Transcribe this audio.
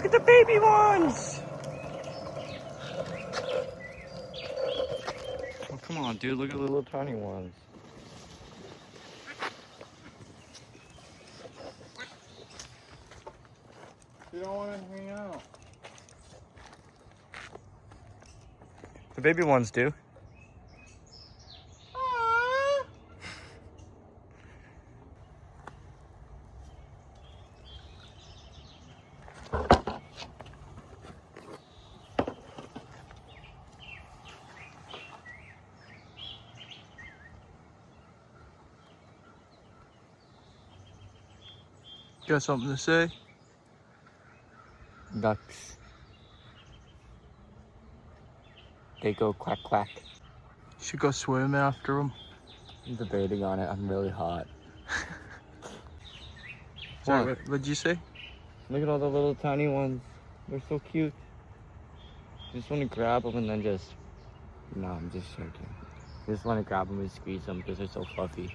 Look at the baby ones! Oh, come on, dude. Look at the little tiny ones. You don't want to hang out. The baby ones do. Got something to say? Ducks. They go quack quack. Should go swim after them. I'm debating on it. I'm really hot. Sorry, what'd you say? Look at all the little tiny ones. They're so cute. Just want to grab them and then just... No, I'm just joking. Just want to grab them and squeeze them because they're so fluffy.